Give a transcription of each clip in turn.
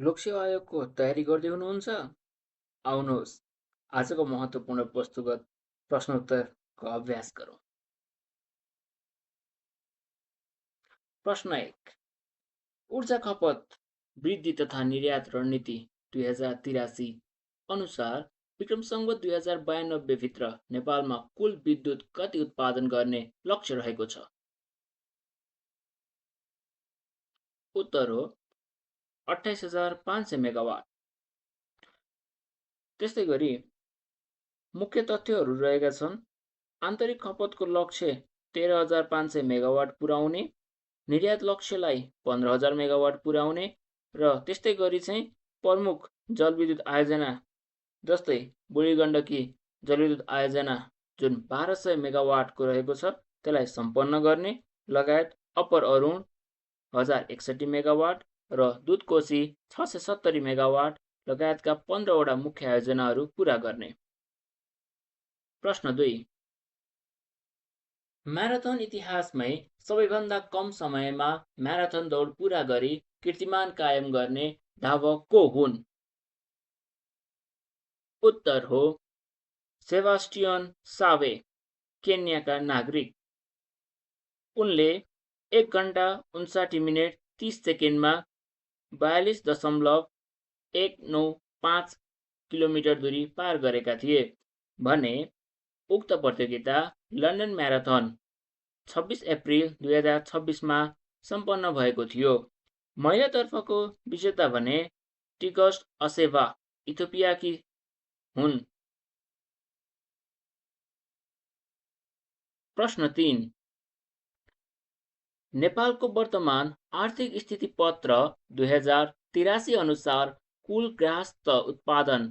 लोकसेवा आयोगको तयारी गर्दै हुनुहुन्छ? आउनुहोस्, आजको महत्त्वपूर्ण वस्तुगत प्रश्नोत्तरको अभ्यास गरौँ। प्रश्न 1, ऊर्जा खपत वृद्धि तथा निर्यात रणनीति 2083 अनुसार विक्रम संवत 2092 भित्र नेपालमा कुल विद्युत कति उत्पादन गर्ने लक्ष्य रहेको छ? उत्तर हो 28,500 मेगावाट। त्यस्तै गरी मुख्य तथ्यहरू रहेका छन्। आन्तरिक खपतको लक्ष्य 13,500 मेगावाट पुर्याउने, निर्यात लक्ष्यलाई 15,000 मेगावाट पुर्याउने र त्यस्तै गरी चाहिँ प्रमुख जलविद्युत आयोजना जस्तै बुढी गण्डकी जलविद्युत आयोजना जुन 1200 मेगावाटको रहेको छ त्यसलाई सम्पन्न गर्ने लगायत अप्पर अरुण 1061 मेगावाट र दुधकोशी 670 मेगावाट लगायतका 15वटा मुख्य आयोजनाहरू पूरा गर्ने। प्रश्न 2, म्याराथन इतिहासमै सबैभन्दा कम समयमा म्याराथन दौड पूरा गरी कीर्तिमान कायम गर्ने धावक को हुन्? उत्तर हो सेबास्टियन सावे, केन्याका नागरिक। उनले 1 घण्टा 59 मिनेट 30 सेकेन्डमा 42.195 किलोमिटर दूरी पार गरेका थिए भने उक्त प्रतियोगिता लन्डन म्याराथन 26 अप्रिल 2026 मा सम्पन्न भएको थियो। महिलातर्फको विजेता भने टिकस्ट असेभा इथियोपियाकी हुन्। प्रश्न 3, नेपालको वर्तमान आर्थिक स्थिति पत्र 2083 अनुसार कुल गृहस्थ उत्पादन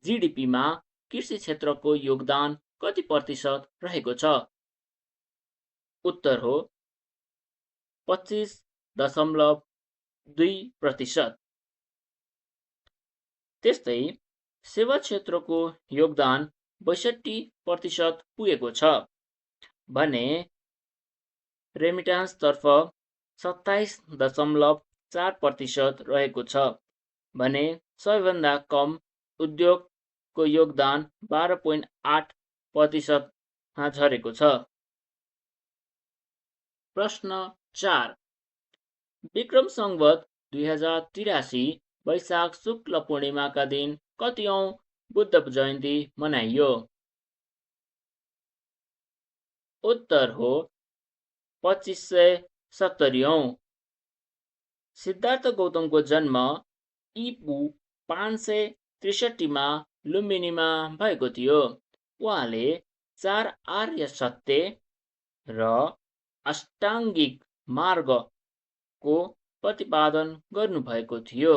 जीडीपीमा कृषि क्षेत्रको योगदान कति प्रतिशत रहेको छ? उत्तर हो 25.2%। त्यस्तै सेवा क्षेत्रको योगदान 62% पुगेको छ भने रेमिटान्सतर्फ 27.4% रहेको छ भने सबैभन्दा कम उद्योगको योगदान 12.8% झरेको छ। प्रश्न 4, विक्रम संवत 2083 वैशाख शुक्ल पूर्णिमाका दिन कतिऔं बुद्ध जयन्ती मनाइयो? उत्तर हो 2570 औं। सिद्धार्थ गौतमको जन्म ईपू 563 मा लुम्बिनीमा भएको थियो। उहाँले 4 आर्य सत्य र अष्टाङ्गिक मार्गको प्रतिपादन गर्नुभएको थियो।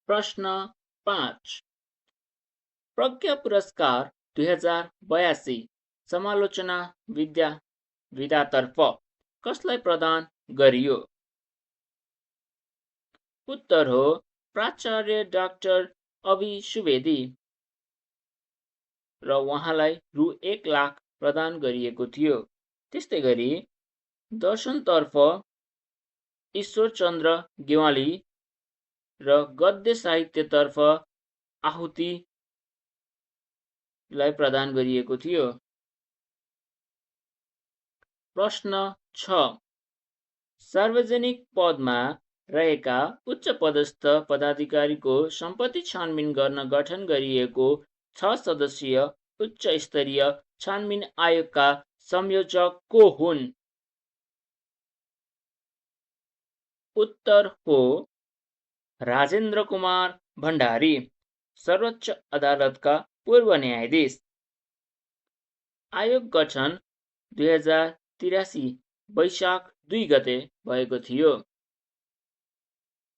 प्रश्न 5, प्रज्ञा पुरस्कार 2082 समालोचना विधातर्फ कसलाई प्रदान गरियो? उत्तर हो प्राचार्य डाक्टर अभि सुवेदी र उहाँलाई रु 1 लाख प्रदान गरिएको थियो। त्यस्तै गरी दर्शनतर्फ ईश्वरचन्द्र गेवाली र गद्य साहित्यतर्फ आहुतिलाई प्रदान गरिएको थियो। प्रश्न 6, सार्वजनिक पदमा रहेका उच्च पदस्थ पदाधिकारीको सम्पत्ति छानबिन गर्न गठन गरिएको 6 सदस्यीय उच्च स्तरीय छानबिन आयोगका संयोजक को हुन्? उत्तर हो राजेन्द्र कुमार भण्डारी, सर्वोच्च अदालतका पूर्व न्यायाधीश। आयोग गठन 2083 वैशाख 2 गते भएको थियो।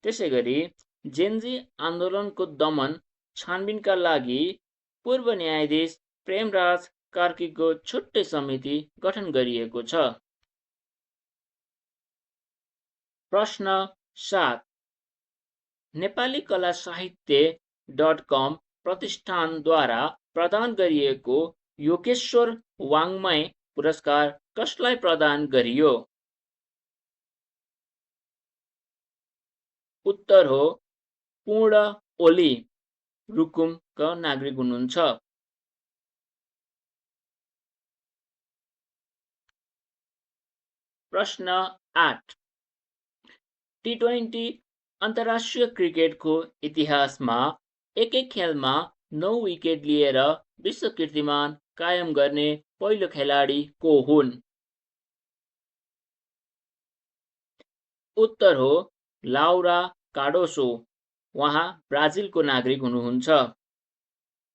त्यसै गरी जेनजी आन्दोलनको दमन छानबिनका लागि पूर्व न्यायाधीश प्रेमराज कार्कीको छुट्टै समिति गठन गरिएको छ। प्रश्न 7, नेपाली कला साहित्य प्रतिष्ठानद्वारा प्रदान गरिएको योगेश्वर वाङ्मय पुरस्कार कसलाई प्रदान गरियो? उत्तर हो पूर्ण ओली रुकुमका नागरिक हुनुहुन्छ। प्रश्न 8 T20 अन्तर्राष्ट्रिय क्रिकेटको इतिहासमा एकै खेलमा 9 विकेट लिएर विश्व कीर्तिमान कायम गर्ने पहिलो खेलाडी को हुन्? उत्तर हो लाउरा कार्डोसो। उहाँ ब्राजिलको नागरिक हुनुहुन्छ।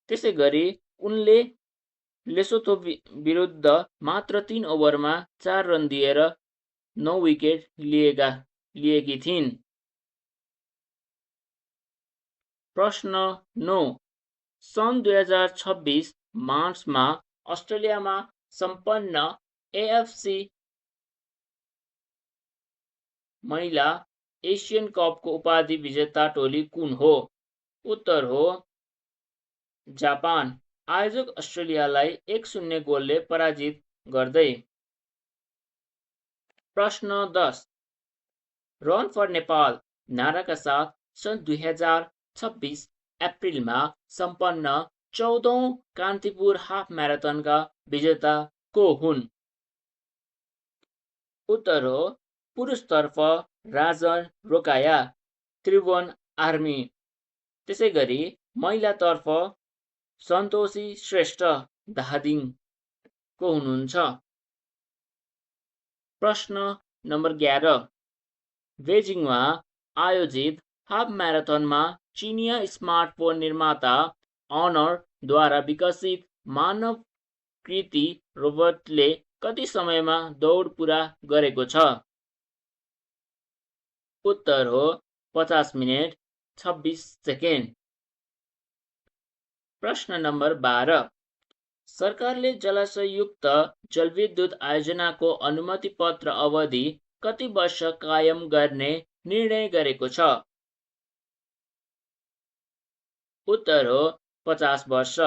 त्यसैगरी उनले लेसोथो विरुद्ध मात्र 3 ओभरमा 4 रन दिएर 9 विकेट लिएकी थिइन्। प्रश्न 9 सन् 2026 मार्चमा अस्ट्रेलियामा सम्पन्न एएफसी महिला एसियन कपको उपाधि विजेता टोली कुन हो? उत्तर हो जापान। आयोजक अस्ट्रेलियालाई 1-0 गोलले पराजित गर्दै। प्रश्न 10 रन फर नेपाल नाराका साथ सन् 2026 अप्रिलमा सम्पन्न 14औं कान्तिपुर हाफ म्याराथनका विजेता को हुन्? उत्तर हो पुरुषतर्फ राजन रोकाया त्रिभुवन आर्मी। त्यसैगरी महिलातर्फ सन्तोषी श्रेष्ठ धादिङको हुनुहुन्छ। प्रश्न नम्बर 11 बेजिङमा आयोजित हाफ म्याराथनमा चिनिया स्मार्टफोन निर्माता अनरद्वारा विकसित मानवकृति रोबोटले कति समयमा दौड पूरा गरेको छ? उत्तर हो 50 मिनेट 26 सेकेन्ड। प्रश्न नम्बर 12 सरकारले जलाशययुक्त जलविद्युत आयोजनाको अनुमति पत्र अवधि कति वर्ष कायम गर्ने निर्णय गरेको छ? उत्तर हो 50 वर्ष।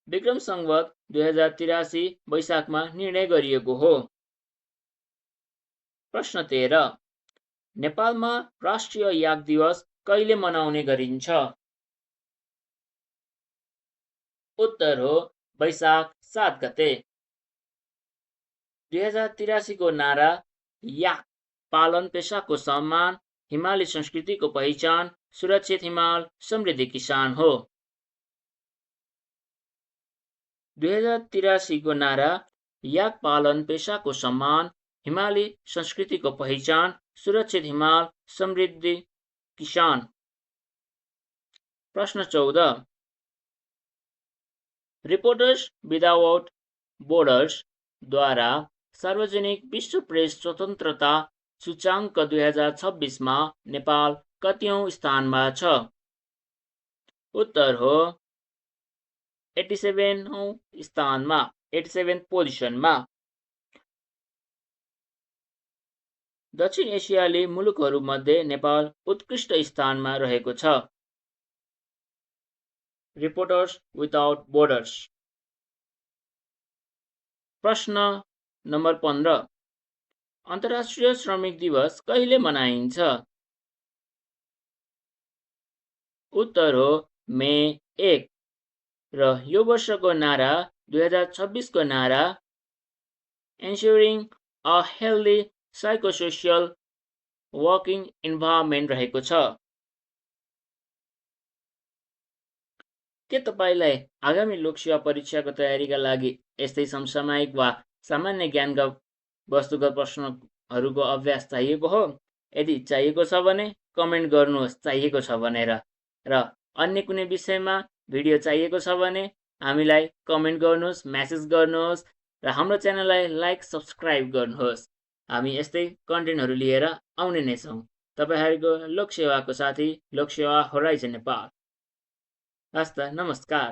विक्रम संवत 2083 वैशाखमा निर्णय गरिएको हो। प्रश्न 13 नेपालमा राष्ट्रिय याक दिवस कहिले मनाउने गरिन्छ? उत्तर हो वैशाख 7 गते। 2083 को नारा याक पालन पेशाको सम्मान, हिमाली संस्कृतिको पहिचान, सुरक्षित हिमाल, समृद्धि किसान हो। 2083 को नारा याक पालन पेशाको सम्मान, हिमाली संस्कृतिको पहिचान, सुरक्षित हिमाल, समृद्धि किसान। प्रश्न 14 रिपोर्टर्स विदाउट बोर्डर्स द्वारा सार्वजनिक विश्व प्रेस स्वतन्त्रता सूचाङ्क 2026 मा नेपाल कतिऔं स्थानमा छ? उत्तर हो 87औं स्थानमा, 87th पोजिसनमा। दक्षिण एसियाली मुलुकहरूमध्ये नेपाल उत्कृष्ट स्थानमा रहेको छ। Reporters without borders. प्रश्न नम्बर 15 अन्तर्राष्ट्रिय श्रमिक दिवस कहिले मनाइन्छ? उत्तर हो मे 1 र यो वर्षको नारा 2026 को नारा ensuring a healthy psychosocial working environment रहेको छ। के तपाईलाई आगामी लोकसेवा परीक्षाको तयारीका लागि यस्तै समसामयिक वा सामान्य ज्ञानका वस्तुगत प्रश्नहरूको अभ्यास चाहिएको हो? यदि चाहिएको छ भने कमेन्ट गर्नुहोस् चाहिएको छ भनेर, र अन्य कुनै विषयमा भिडियो चाहिएको छ भने हामीलाई कमेन्ट गर्नुहोस्, मेसेज गर्नुहोस् र हाम्रो च्यानललाई लाइक सब्स्क्राइब गर्नुहोस्। हामी यस्तै कन्टेन्टहरू लिएर आउने नै छौँ। तपाईहरुको लोकसेवाको साथी लोकसेवा होराइजन नेपाल। हस्त नमस्कार।